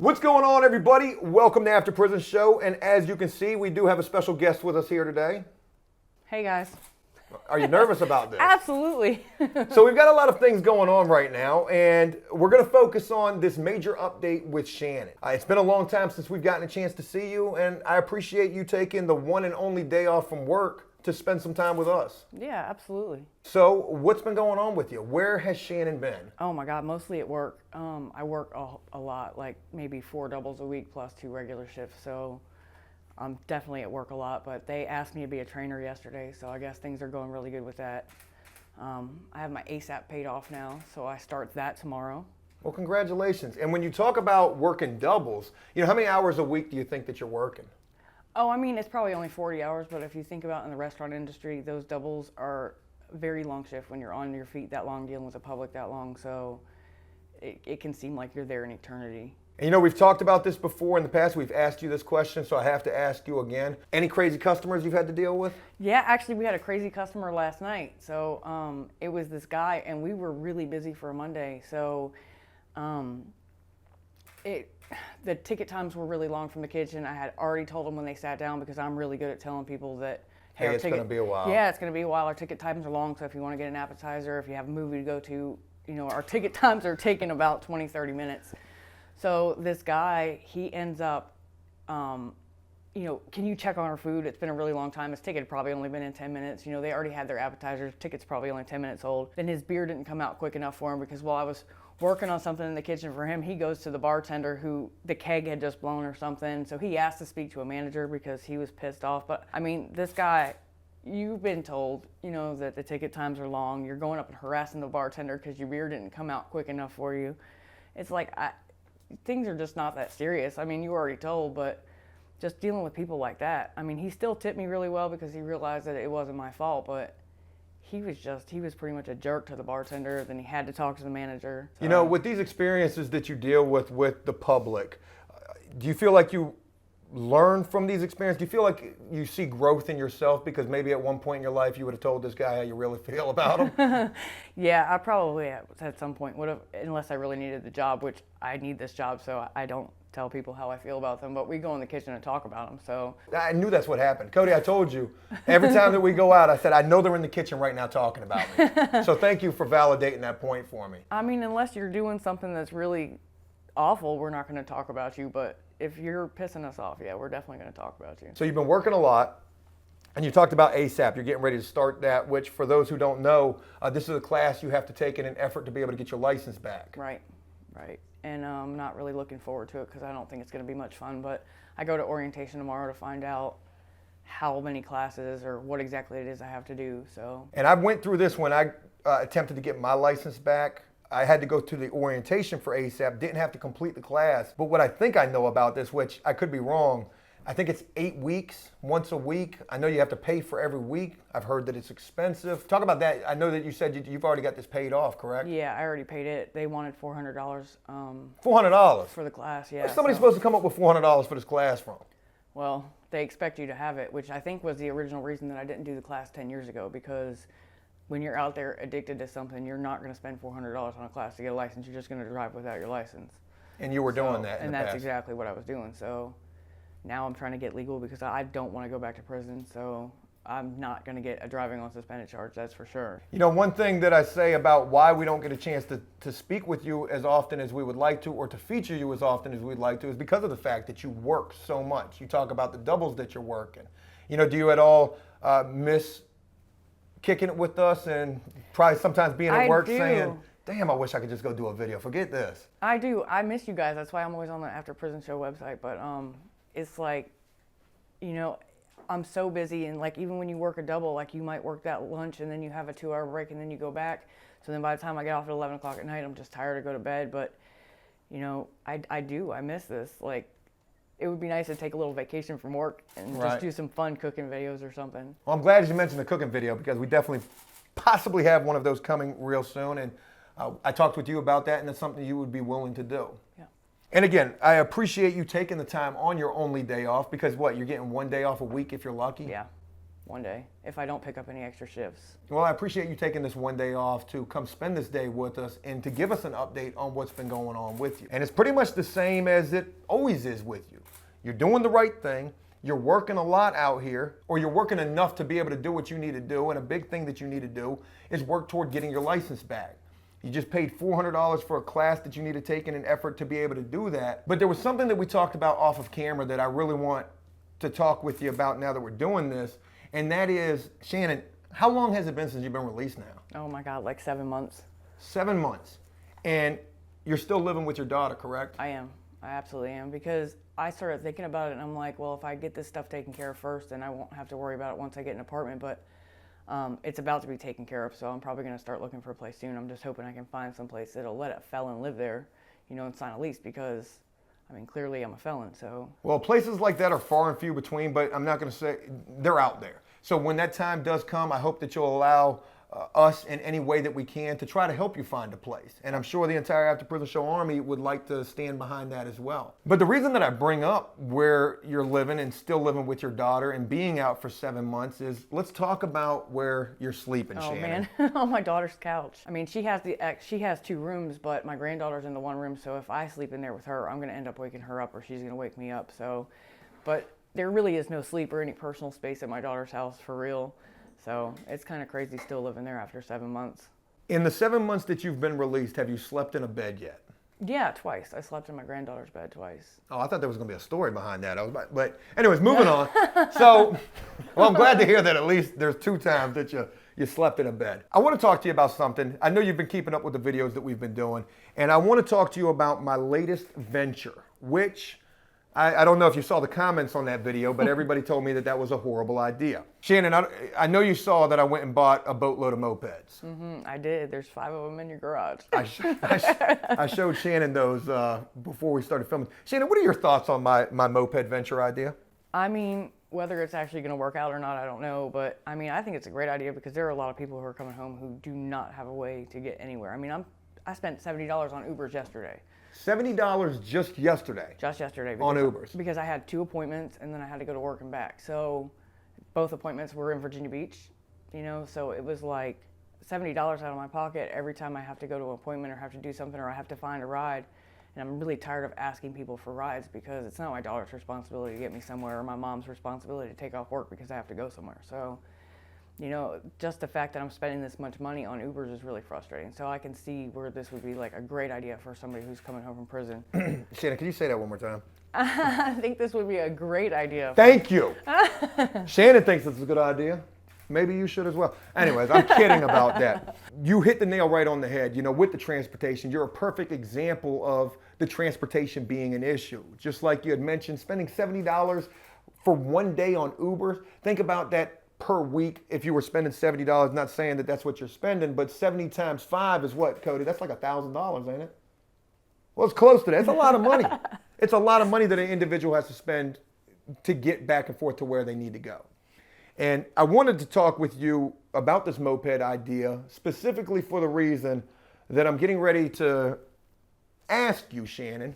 What's going on, everybody? Welcome to After Prison Show, and as you can see, we do have a special guest with us here today. Hey guys. Are you nervous about this? Absolutely. So we've got a lot of things going on right now, and we're going to focus on this major update with Shannon. It's been a long time since we've gotten a chance to see you, and I appreciate you taking the one and only day off from work to spend some time with us. Yeah, absolutely. So what's been going on with you? Where has Shannon been? Oh my God, mostly at work. I work a lot, like maybe 4 doubles a week plus 2 regular shifts. So I'm definitely at work a lot, but they asked me to be a trainer yesterday, so I guess things are going really good with that. I have my ASAP paid off now, so I start that tomorrow. Well, congratulations. And when you talk about working doubles, how many hours a week do you think that you're working? Oh, I mean, it's probably only 40 hours, but if you think about in the restaurant industry, those doubles are very long shift when you're on your feet that long, dealing with the public that long, so it can seem like you're there in eternity. And we've talked about this before in the past. We've asked you this question, so I have to ask you again. Any crazy customers you've had to deal with? Yeah, actually, we had a crazy customer last night. So it was this guy, and we were really busy for a Monday. So the ticket times were really long from the kitchen. I had already told them when they sat down, because I'm really good at telling people that, hey, it's going to be a while. Yeah, it's going to be a while. Our ticket times are long, so if you want to get an appetizer, if you have a movie to go to, our ticket times are taking about 20, 30 minutes. So this guy, he ends up, can you check on our food? It's been a really long time. His ticket had probably only been in 10 minutes. They already had their appetizers. Ticket's probably only 10 minutes old. Then his beer didn't come out quick enough for him, because while I was working on something in the kitchen for him, he goes to the bartender who the keg had just blown or something. So he asked to speak to a manager because he was pissed off. But I mean, this guy, you've been told, that the ticket times are long. You're going up and harassing the bartender because your beer didn't come out quick enough for you. It's like, things are just not that serious. I mean, you were already told, but just dealing with people like that. I mean, he still tipped me really well because he realized that it wasn't my fault, but he was pretty much a jerk to the bartender. Then he had to talk to the manager. So. With these experiences that you deal with the public, do you feel like you learn from these experiences? Do you feel like you see growth in yourself because maybe at one point in your life you would have told this guy how you really feel about him? Yeah, I probably at some point would have, unless I really needed the job, which I need this job, so I don't tell people how I feel about them, but we go in the kitchen and talk about them, so. I knew that's what happened. Cody, I told you, every time that we go out, I said, I know they're in the kitchen right now talking about me. So thank you for validating that point for me. I mean, unless you're doing something that's really awful, we're not going to talk about you, but if you're pissing us off, yeah, we're definitely going to talk about you. So you've been working a lot, and you talked about ASAP. You're getting ready to start that, which for those who don't know, this is a class you have to take in an effort to be able to get your license back. Right. And I'm not really looking forward to it because I don't think it's going to be much fun, but I go to orientation tomorrow to find out how many classes or what exactly it is I have to do. So. And I went through this when I attempted to get my license back. I had to go to the orientation for ASAP, didn't have to complete the class. But what I think I know about this, which I could be wrong, I think it's 8 weeks, once a week. I know you have to pay for every week. I've heard that it's expensive. Talk about that. I know that you said you've already got this paid off, correct? Yeah, I already paid it. They wanted $400. $400? For the class, yeah. Where's somebody supposed to come up with $400 for this class from? Well, they expect you to have it, which I think was the original reason that I didn't do the class 10 years ago, because when you're out there addicted to something, you're not going to spend $400 on a class to get a license. You're just going to drive without your license. And you were doing that in the And that's past. exactly what I was doing. So now I'm trying to get legal because I don't want to go back to prison. So I'm not going to get a driving on suspended charge, that's for sure. One thing that I say about why we don't get a chance to speak with you as often as we would like to, or to feature you as often as we'd like to, is because of the fact that you work so much. You talk about the doubles that you're working. Do you at all miss kicking it with us and probably sometimes being at work saying, damn, I wish I could just go do a video. Forget this. I do. I miss you guys. That's why I'm always on the After Prison Show website. But it's like, I'm so busy, and like even when you work a double, like you might work that lunch and then you have a 2-hour break and then you go back. So then by the time I get off at 11 o'clock at night, I'm just tired to go to bed. But I miss this. Like, it would be nice to take a little vacation from work and just do some fun cooking videos or something. Well, I'm glad you mentioned the cooking video, because we definitely possibly have one of those coming real soon. And I talked with you about that, and it's something you would be willing to do. Yeah. And again, I appreciate you taking the time on your only day off, because you're getting 1 day off a week if you're lucky? Yeah. one day if I don't pick up any extra shifts. Well, I appreciate you taking this one day off to come spend this day with us and to give us an update on what's been going on with you. And it's pretty much the same as it always is with you. You're doing the right thing. You're working a lot out here, or you're working enough to be able to do what you need to do. And a big thing that you need to do is work toward getting your license back. You just paid $400 for a class that you need to take in an effort to be able to do that. But there was something that we talked about off of camera that I really want to talk with you about now that we're doing this. And that is, Shannon, how long has it been since you've been released now? Oh my God, like 7 months. 7 months. And you're still living with your daughter, correct? I am. I absolutely am, because I started thinking about it and I'm like, well, if I get this stuff taken care of first, then I won't have to worry about it once I get an apartment. But it's about to be taken care of, so I'm probably going to start looking for a place soon. I'm just hoping I can find some place that'll let a felon live there, you know, and sign a lease, because I mean, clearly I'm a felon, so. Well, places like that are far and few between, but I'm not going to say they're out there. So when that time does come, I hope that you'll allow us in any way that we can to try to help you find a place. And I'm sure the entire After Prison Show Army would like to stand behind that as well. But the reason that I bring up where you're living and still living with your daughter and being out for 7 months is, let's talk about where you're sleeping, Shannon. Oh man, on my daughter's couch. I mean, she has 2 rooms, but my granddaughter's in the 1 room, so if I sleep in there with her, I'm gonna end up waking her up, or she's gonna wake me up. So, but there really is no sleep or any personal space at my daughter's house, for real. So it's kind of crazy still living there after 7 months. In the 7 months that you've been released, have you slept in a bed yet? Yeah, twice. I slept in my granddaughter's bed twice. Oh, I thought there was going to be a story behind that. But anyways, moving on. So, well, I'm glad to hear that at least there's 2 times that you slept in a bed. I want to talk to you about something. I know you've been keeping up with the videos that we've been doing, and I want to talk to you about my latest venture, which I don't know if you saw the comments on that video, but everybody told me that that was a horrible idea. Shannon, I know you saw that I went and bought a boatload of mopeds. I did. There's 5 of them in your garage. I showed Shannon those before we started filming. Shannon, what are your thoughts on my moped venture idea? I mean, whether it's actually going to work out or not, I don't know. But I mean, I think it's a great idea, because there are a lot of people who are coming home who do not have a way to get anywhere. I mean, I spent $70 on Ubers yesterday. $70 just yesterday. Just yesterday. On Ubers. Because I had 2 appointments and then I had to go to work and back. So both appointments were in Virginia Beach, you know, so it was like $70 out of my pocket every time I have to go to an appointment or have to do something or I have to find a ride. And I'm really tired of asking people for rides, because it's not my daughter's responsibility to get me somewhere, or my mom's responsibility to take off work because I have to go somewhere. So, you know, just the fact that I'm spending this much money on Ubers is really frustrating. So I can see where this would be like a great idea for somebody who's coming home from prison. Shannon, can you say that one more time? I think this would be a great idea. Thank you. Shannon thinks it's a good idea. Maybe you should as well. Anyways, I'm kidding about that. You hit the nail right on the head. You know, with the transportation, you're a perfect example of the transportation being an issue. Just like you had mentioned, spending $70 for 1 day on Uber. Think about that per week. If you were spending $70, not saying that that's what you're spending, but 70 times 5 is what, Cody? That's like $1,000, ain't it? Well, it's close to that. It's a lot of money. It's a lot of money that an individual has to spend to get back and forth to where they need to go. And I wanted to talk with you about this moped idea, specifically for the reason that I'm getting ready to ask you, Shannon,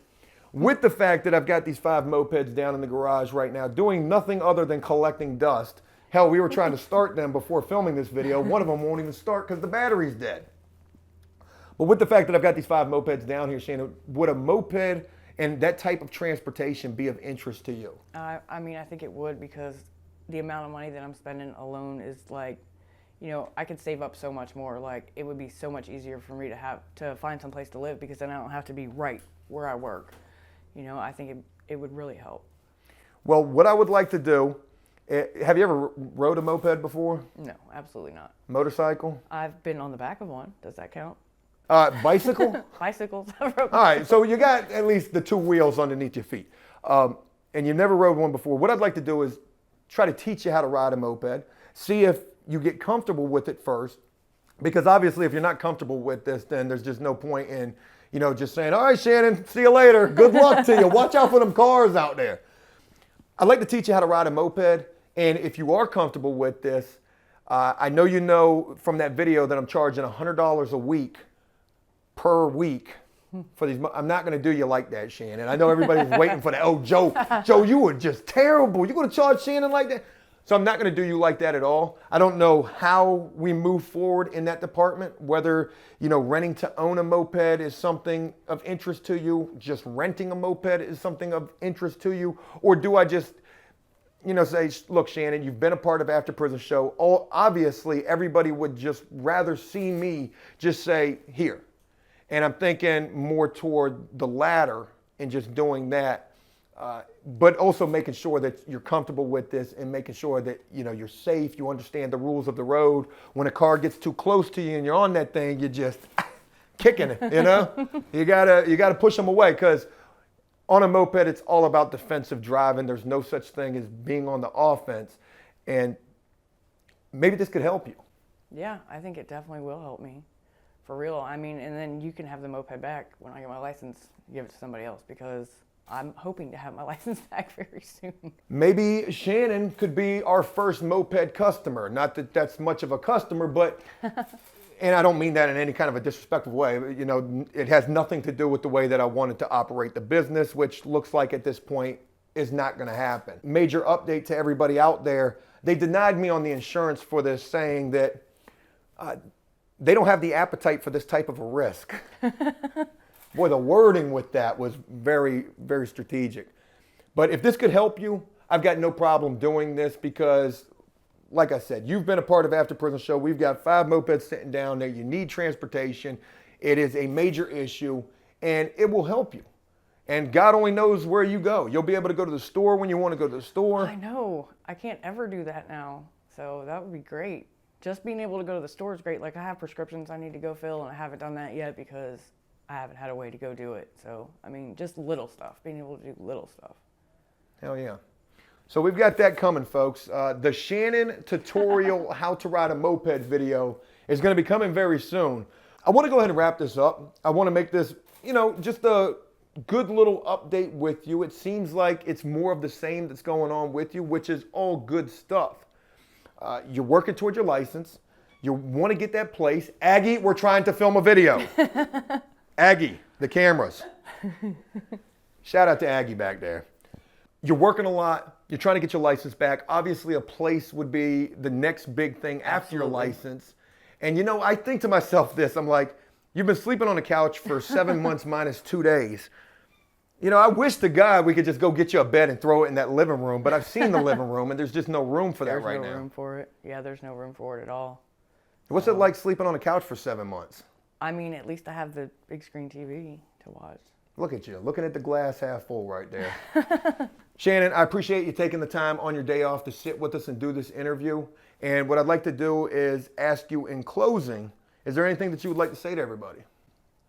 with the fact that I've got these 5 mopeds down in the garage right now, doing nothing other than collecting dust. Hell, we were trying to start them before filming this video. One of them won't even start because the battery's dead. But with the fact that I've got these 5 mopeds down here, Shannon, would a moped and that type of transportation be of interest to you? I mean, I think it would, because the amount of money that I'm spending alone is like, you know, I could save up so much more. Like, it would be so much easier for me to find some place to live, because then I don't have to be right where I work. You know, I think it would really help. Well, what I would like to do, have you ever rode a moped before? No, absolutely not. Motorcycle? I've been on the back of one. Does that count? Bicycle? Bicycles. All right, so you got at least the 2 wheels underneath your feet. And you never rode one before. What I'd like to do is try to teach you how to ride a moped. See if you get comfortable with it first. Because obviously if you're not comfortable with this, then there's just no point in, you know, just saying, all right, Shannon, see you later. Good luck to you. Watch out for them cars out there. I'd like to teach you how to ride a moped. And if you are comfortable with this, I know you know from that video that I'm charging $100 a week per week for these. I'm not going to do you like that, Shannon. I know everybody's waiting for that. Oh, Joe, you were just terrible. You're going to charge Shannon like that? So I'm not going to do you like that at all. I don't know how we move forward in that department, whether, renting to own a moped is something of interest to you, just renting a moped is something of interest to you, or do I just, say, look, Shannon, you've been a part of After Prison Show. Obviously, everybody would just rather see me just say, here. And I'm thinking more toward the latter and just doing that. But also making sure that you're comfortable with this and making sure that you're safe, you understand the rules of the road. When a car gets too close to you and you're on that thing, you're just kicking it, You gotta push them away, because on a moped it's all about defensive driving. There's no such thing as being on the offense, and maybe this could help you. Yeah, I think it definitely will help me, for real. I mean, and then you can have the moped back when I get my license, give it to somebody else, because I'm hoping to have my license back very soon. Maybe Shannon could be our first moped customer. Not that that's much of a customer, but, and I don't mean that in any kind of a disrespectful way. It has nothing to do with the way that I wanted to operate the business, which looks like at this point is not going to happen. Major update to everybody out there. They denied me on the insurance for this, saying that they don't have the appetite for this type of a risk. Boy, the wording with that was very, very strategic. But if this could help you, I've got no problem doing this, because, like I said, you've been a part of After Prison Show. We've got 5 mopeds sitting down there. You need transportation. It is a major issue, and it will help you. And God only knows where you go. You'll be able to go to the store when you want to go to the store. I know. I can't ever do that now. So that would be great. Just being able to go to the store is great. Like, I have prescriptions I need to go fill, and I haven't done that yet because I haven't had a way to go do it. So, I mean, just little stuff, being able to do little stuff. Hell yeah. So we've got that coming, folks. The Shannon tutorial how to ride a moped video is going to be coming very soon. I want to go ahead and wrap this up. I want to make this, just a good little update with you. It seems like it's more of the same that's going on with you, which is all good stuff. You're working towards your license. You want to get that place. Aggie, we're trying to film a video. Aggie, the cameras. Shout out to Aggie back there. You're working a lot. You're trying to get your license back. Obviously, a place would be the next big thing after your license. And I think to myself this, I'm like, you've been sleeping on the couch for 7 months minus 2 days. I wish to God we could just go get you a bed and throw it in that living room, but I've seen the living room and there's just no room for that right now. There's no room for it. Yeah, there's no room for it at all. What's it like sleeping on the couch for 7 months? I mean, at least I have the big screen TV to watch. Look at you, looking at the glass half full right there. Shannon, I appreciate you taking the time on your day off to sit with us and do this interview. And what I'd like to do is ask you in closing, is there anything that you would like to say to everybody?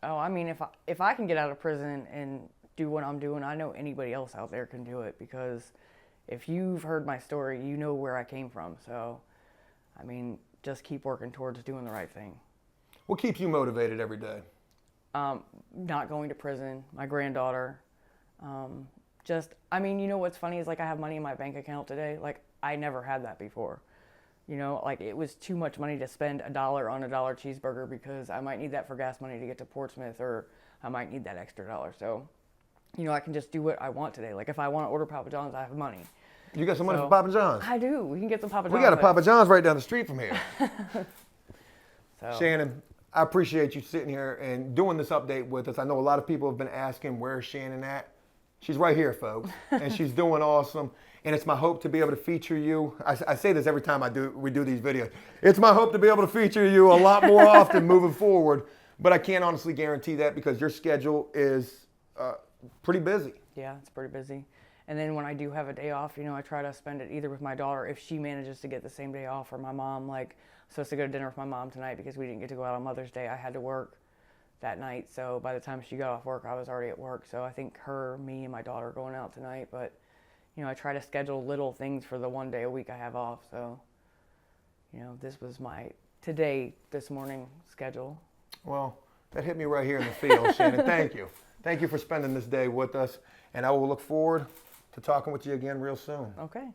Oh, I mean, if I can get out of prison and do what I'm doing, I know anybody else out there can do it, because if you've heard my story, you know where I came from. So, I mean, just keep working towards doing the right thing. What keeps you motivated every day? Not going to prison, my granddaughter. I mean, what's funny is, like, I have money in my bank account today. Like, I never had that before. Like, it was too much money to spend $1 on a $1 cheeseburger, because I might need that for gas money to get to Portsmouth, or I might need that extra $1. So, I can just do what I want today. Like, if I want to order Papa John's, I have money. You got some money for Papa John's? I do. We can get some Papa John's. We got a Papa John's right down the street from here. So. Shannon, I appreciate you sitting here and doing this update with us. I know a lot of people have been asking, where's Shannon at? She's right here, folks, and she's doing awesome. And it's my hope to be able to feature you. I say this every time we do these videos. It's my hope to be able to feature you a lot more often moving forward. But I can't honestly guarantee that, because your schedule is pretty busy. Yeah, it's pretty busy. And then when I do have a day off, I try to spend it either with my daughter, if she manages to get the same day off, or my mom. Like, I'm supposed to go to dinner with my mom tonight because we didn't get to go out on Mother's Day. I had to work that night. So by the time she got off work, I was already at work. So I think her, me, and my daughter are going out tonight. But, I try to schedule little things for the one day a week I have off. So, this was my this morning schedule. Well, that hit me right here in the field, Shannon. Thank you. Thank you for spending this day with us. And I will look forward to talking with you again real soon. Okay.